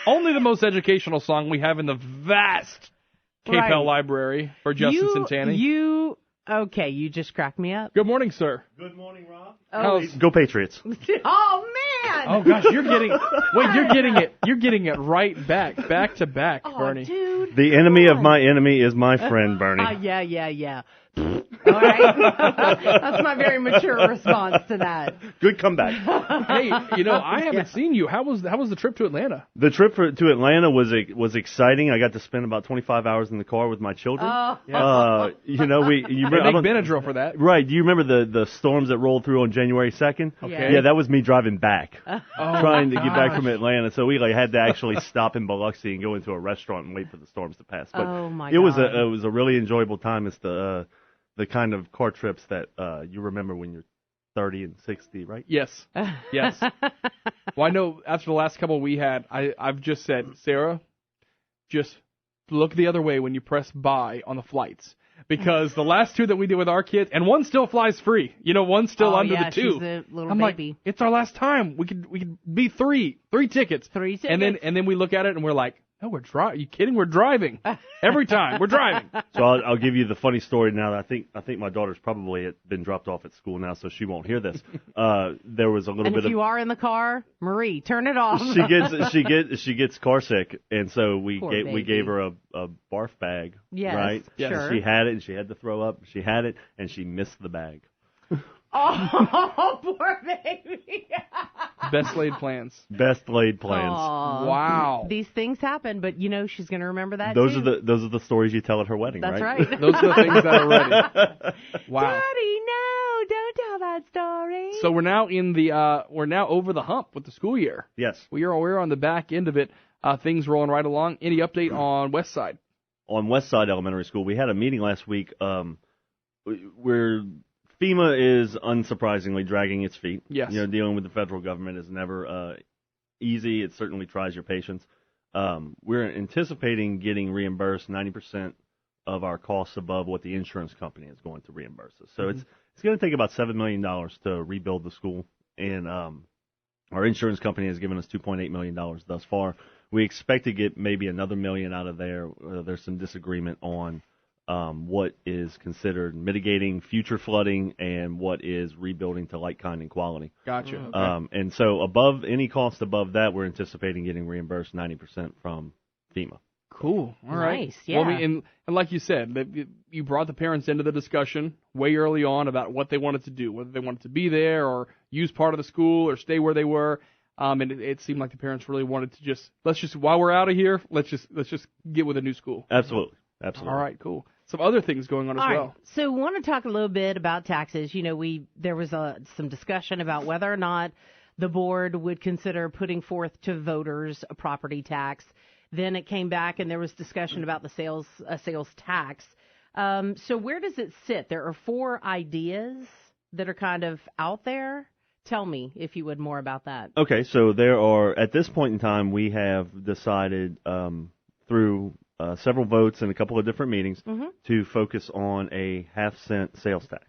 only the most educational song we have in the vast KPEL library for Justin Centanni. Okay, you just cracked me up. Good morning, sir. Good morning, Rob. Oh, Go Patriots. oh man! Oh gosh, you're getting it right back to back, Bernie. Dude, The enemy of my enemy is my friend, Bernie. Yeah. All right, that's my very mature response to that. Good comeback. Hey, I haven't seen you. How was the trip to Atlanta? The trip to Atlanta was exciting. I got to spend about 25 hours in the car with my children. Oh. They make Benadryl for that. Right. Do you remember the storms that rolled through on January 2nd? Okay. Yeah, that was me driving back, trying to get back gosh. from Atlanta. So we had to actually stop in Biloxi and go into a restaurant and wait for the storms to pass. But it was a really enjoyable time. It's the kind of car trips that you remember when you're 30 and 60, right? Yes. Well, I know after the last couple we had, I've just said, Sarah, just look the other way when you press buy on the flights. Because the last two that we did with our kids, and one still flies free. One's still under the two. She's a little I'm baby. like, it's our last time. We could be three tickets. Three tickets. And then we look at it and we're like, no, we're driving. Are you kidding? We're driving. Every time. We're driving. So I'll give you the funny story now. I think my daughter's probably been dropped off at school now, so she won't hear this. There was a little bit if you are in the car, Marie, turn it off. she gets car sick, and so we gave her a barf bag. Yes, right? Yes. Sure. She had it, and she had to throw up. She had it, and she missed the bag. Oh, poor baby. Best laid plans. Best laid plans. Aww. Wow. These things happen, but she's going to remember that Those too. are the stories you tell at her wedding, That's right? right. Those are the things that are ready. Wow. Daddy, no, don't tell that story. So we're now over the hump with the school year. Yes. We're on the back end of it. Things rolling right along. Any update on Westside? On Westside Elementary School, we had a meeting last week where FEMA is unsurprisingly dragging its feet. Yes. Dealing with the federal government is never easy. It certainly tries your patience. We're anticipating getting reimbursed 90% of our costs above what the insurance company is going to reimburse us. So it's going to take about $7 million to rebuild the school, and our insurance company has given us $2.8 million thus far. We expect to get maybe another $1 million out of there. There's some disagreement on what is considered mitigating future flooding and what is rebuilding to like, kind, and quality. Gotcha. Okay. And so above any cost above that, we're anticipating getting reimbursed 90% from FEMA. Cool. All right. Nice, yeah. Well, and like you said, you brought the parents into the discussion way early on about what they wanted to do, whether they wanted to be there or use part of the school or stay where they were. And it seemed like the parents really wanted to let's just while we're out of here, let's just get with a new school. Absolutely. All right, cool. Some other things going on as well. Right. So we want to talk a little bit about taxes. There was some discussion about whether or not the board would consider putting forth to voters a property tax. Then it came back and there was discussion about the sales tax. So where does it sit? There are 4 ideas that are kind of out there. Tell me, if you would, more about that. Okay, so there are, at this point in time, we have decided through several votes and a couple of different meetings to focus on a half-cent sales tax.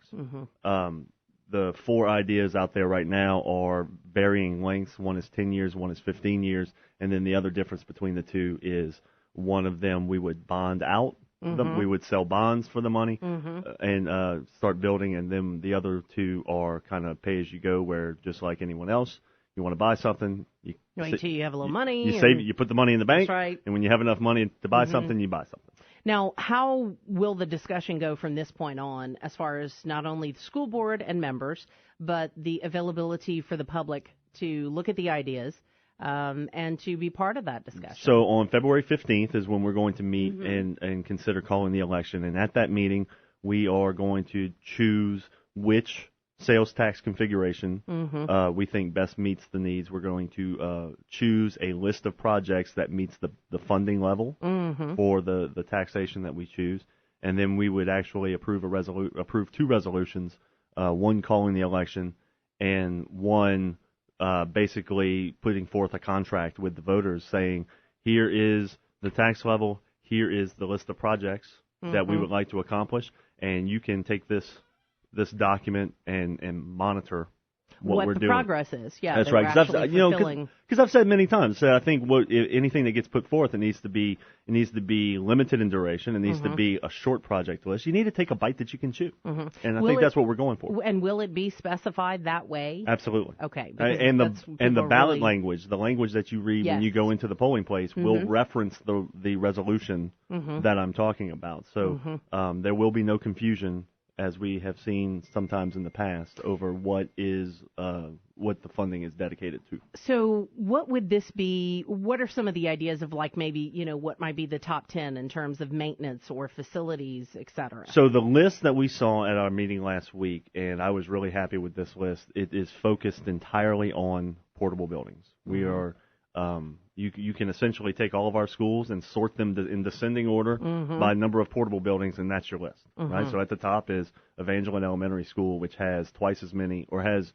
The 4 ideas out there right now are varying lengths. One is 10 years, one is 15 years, and then the other difference between the two is one of them we would bond out. We would sell bonds for the money and start building, and then the other 2 are kind of pay-as-you-go, where just like anyone else, you want to buy something, you wait till you have a little money. You save it, you put the money in the bank, That's right. And when you have enough money to buy something, you buy something. Now, how will the discussion go from this point on as far as not only the school board and members, but the availability for the public to look at the ideas and to be part of that discussion? So on February 15th is when we're going to meet and consider calling the election. And at that meeting, we are going to choose which sales tax configuration we think best meets the needs. We're going to choose a list of projects that meets the funding level for the taxation that we choose, and then we would actually approve 2 resolutions, one calling the election and one basically putting forth a contract with the voters saying, here is the tax level, here is the list of projects that we would like to accomplish, and you can take this document and monitor what we're the doing. Progress is. Yeah, that's that we're right. actually fulfilling. Because I've said many times that I think anything that gets put forth, it needs to be limited in duration. It needs to be a short project list. You need to take a bite that you can chew, and I think that's what we're going for. And will it be specified that way? Absolutely. Okay. And the ballot language, the language that you read when you go into the polling place, will reference the resolution that I'm talking about. So there will be no confusion, as we have seen sometimes in the past, over what the funding is dedicated to. So what would this be? What are some of the ideas of, like, maybe, what might be the top 10 in terms of maintenance or facilities, et cetera? So the list that we saw at our meeting last week, and I was really happy with this list, it is focused entirely on portable buildings. We are you can essentially take all of our schools and sort them in descending order by number of portable buildings, and that's your list, right? So at the top is Evangeline Elementary School, which has twice as many, or has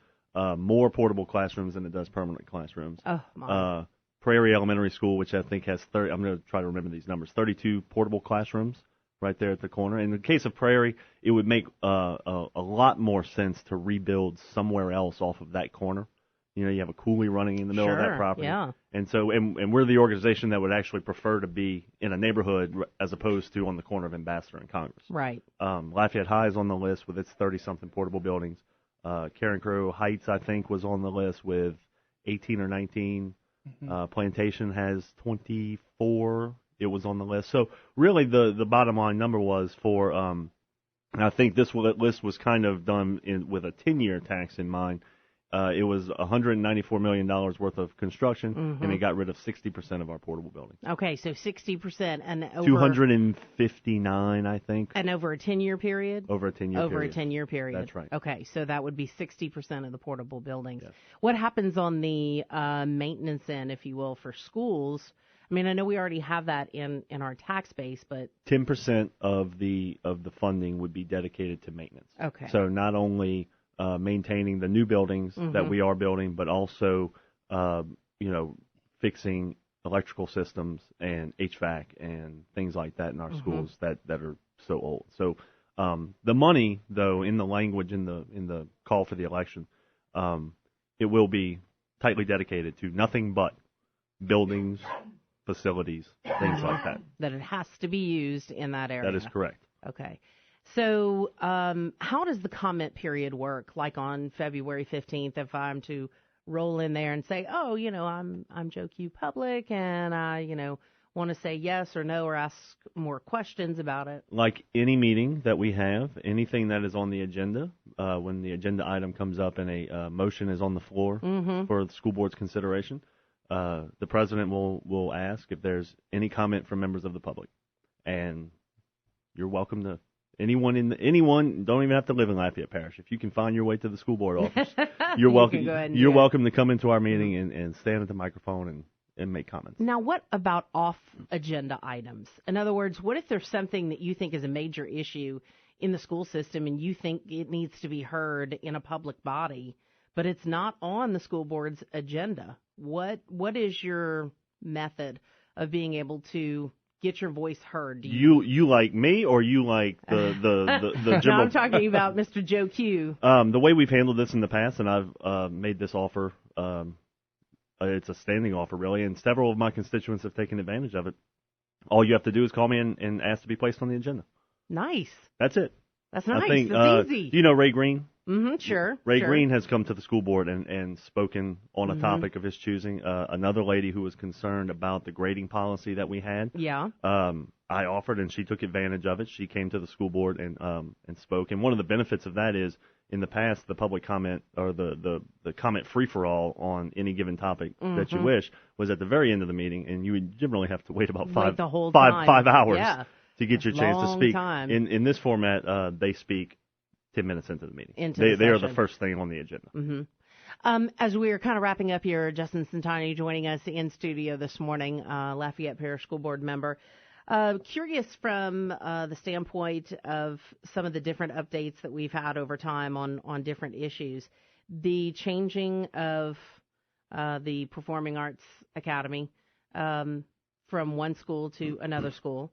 more portable classrooms than it does permanent classrooms. Oh, my. Prairie Elementary School, which I think has 30, I'm going to try to remember these numbers, 32 portable classrooms right there at the corner. In the case of Prairie, it would make a lot more sense to rebuild somewhere else off of that corner. You have a coulee running in the middle of that property. Yeah. And so, and we're the organization that would actually prefer to be in a neighborhood as opposed to on the corner of Ambassador and Congress. Right. Lafayette High is on the list with its 30-something portable buildings. Karen Crowe Heights, I think, was on the list with 18 or 19. Plantation has 24. It was on the list. So really the bottom line number was for, I think this list was kind of done with a 10-year tax in mind. It was $194 million worth of construction, and it got rid of 60% of our portable buildings. Okay, so 60% and over 259, I think. And over a 10-year period? Over a 10-year period. Over a 10-year period. That's right. Okay, so that would be 60% of the portable buildings. Yes. What happens on the maintenance end, if you will, for schools? I mean, I know we already have that in our tax base, but 10% of the funding would be dedicated to maintenance. Okay. So not only maintaining the new buildings that we are building, but also, fixing electrical systems and HVAC and things like that in our schools that are so old. So the money, though, in the language in the call for the election, it will be tightly dedicated to nothing but buildings, facilities, things like that. That it has to be used in that area. That is correct. Okay. So how does the comment period work? Like on February 15th, if I'm to roll in there and say, oh, I'm Joe Q Public, and I, want to say yes or no or ask more questions about it. Like any meeting that we have, anything that is on the agenda, when the agenda item comes up and a motion is on the floor for the school board's consideration, the president will ask if there's any comment from members of the public, and you're welcome to. Anyone don't even have to live in Lafayette Parish. If you can find your way to the school board office, you're welcome. You're welcome to come into our meeting and stand at the microphone and make comments. Now, what about off agenda items? In other words, what if there's something that you think is a major issue in the school system and you think it needs to be heard in a public body, but it's not on the school board's agenda? What is your method of being able to get your voice heard? You like me, or you like the general? No, I'm talking about Mr. Joe Q. The way we've handled this in the past, and I've made this offer, it's a standing offer really, and several of my constituents have taken advantage of it. All you have to do is call me and ask to be placed on the agenda. Nice. That's it. That's nice. I think, that's easy. Do you know Ray Green? Sure. Ray Green has come to the school board and spoken on a topic of his choosing. Another lady who was concerned about the grading policy that we had. Yeah. I offered, and she took advantage of it. She came to the school board and spoke. And one of the benefits of that is, in the past, the public comment or the comment free-for-all on any given topic that you wish was at the very end of the meeting, and you would generally have to wait about five hours to get your chance to speak. Time. In this format, they speak 10 minutes into the meeting. They are the first thing on the agenda. As we're kind of wrapping up here, Justin Centanni joining us in studio this morning, Lafayette Parish School Board member. Curious from the standpoint of some of the different updates that we've had over time on different issues, the changing of the Performing Arts Academy from one school to another school.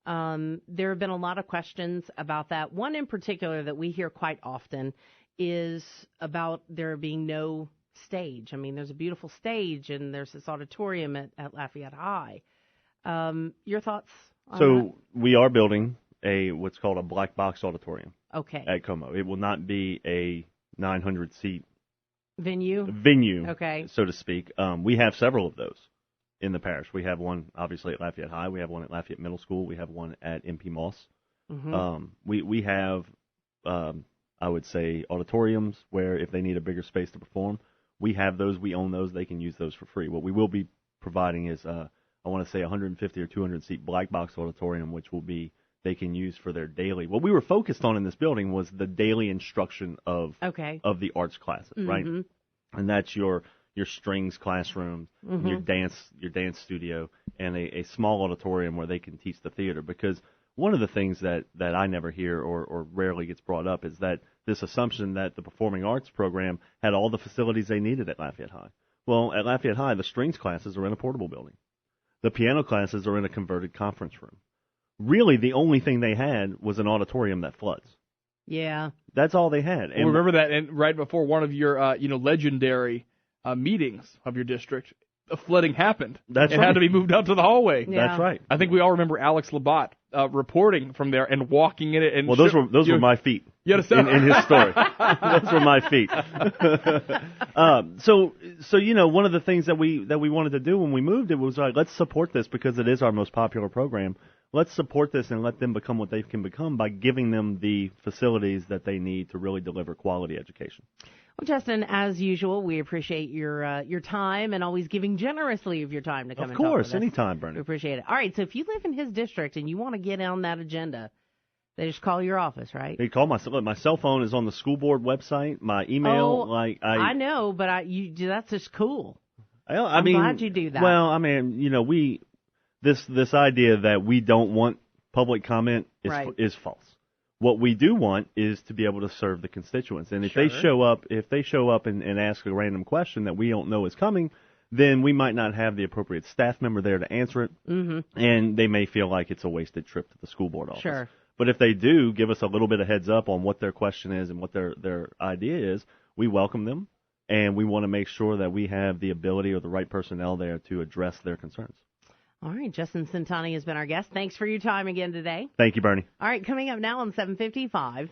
There have been a lot of questions about that. One in particular that we hear quite often is about there being no stage. I mean, there's a beautiful stage, and there's this auditorium at Lafayette High. Your thoughts on that? We are building what's called a black box auditorium Okay. at Como. It will not be a 900-seat venue, okay, so to speak. We have several of those in the parish. We have one, obviously, at Lafayette High. We have one at Lafayette Middle School. We have one at MP Moss. Mm-hmm. We have, I would say, auditoriums where if they need a bigger space to perform, we have those. We own those. They can use those for free. What we will be providing is, I want to say, 150 or 200-seat black box auditorium, which will be they can use for their daily. What we were focused on in this building was the daily instruction of the arts classes, right? And that's your strings classroom, your dance studio, and a small auditorium where they can teach the theater. Because one of the things that I never hear or rarely gets brought up is that this assumption that the performing arts program had all the facilities they needed at Lafayette High. Well, at Lafayette High, the strings classes are in a portable building. The piano classes are in a converted conference room. Really, the only thing they had was an auditorium that floods. Yeah. That's all they had. And remember that, and right before one of your, legendary meetings of your district, the flooding happened. That's it right. had to be moved out to the hallway. Yeah. That's right. I think we all remember Alex Labatt reporting from there and walking in it. And well, those were my feet in his story. Those were my feet. So one of the things that we wanted to do when we moved it was let's support this because it is our most popular program. Let's support this and let them become what they can become by giving them the facilities that they need to really deliver quality education. Well, Justin, as usual, we appreciate your time and always giving generously of your time to come and talk with us. Of course, anytime, Bernie. We appreciate it. All right, so if you live in his district and you want to get on that agenda, they just call your office, right? They call my cell phone is on the school board website. My email, I know, but that's just cool. I'm glad you do that. Well, I mean, this idea that we don't want public comment is false. What we do want is to be able to serve the constituents. And if they show up and ask a random question that we don't know is coming, then we might not have the appropriate staff member there to answer it. Mm-hmm. And they may feel like it's a wasted trip to the school board office. Sure. But if they do give us a little bit of heads up on what their question is and what their idea is, we welcome them. And we want to make sure that we have the ability or the right personnel there to address their concerns. All right, Justin Centanni has been our guest. Thanks for your time again today. Thank you, Bernie. All right, coming up now on 7:55.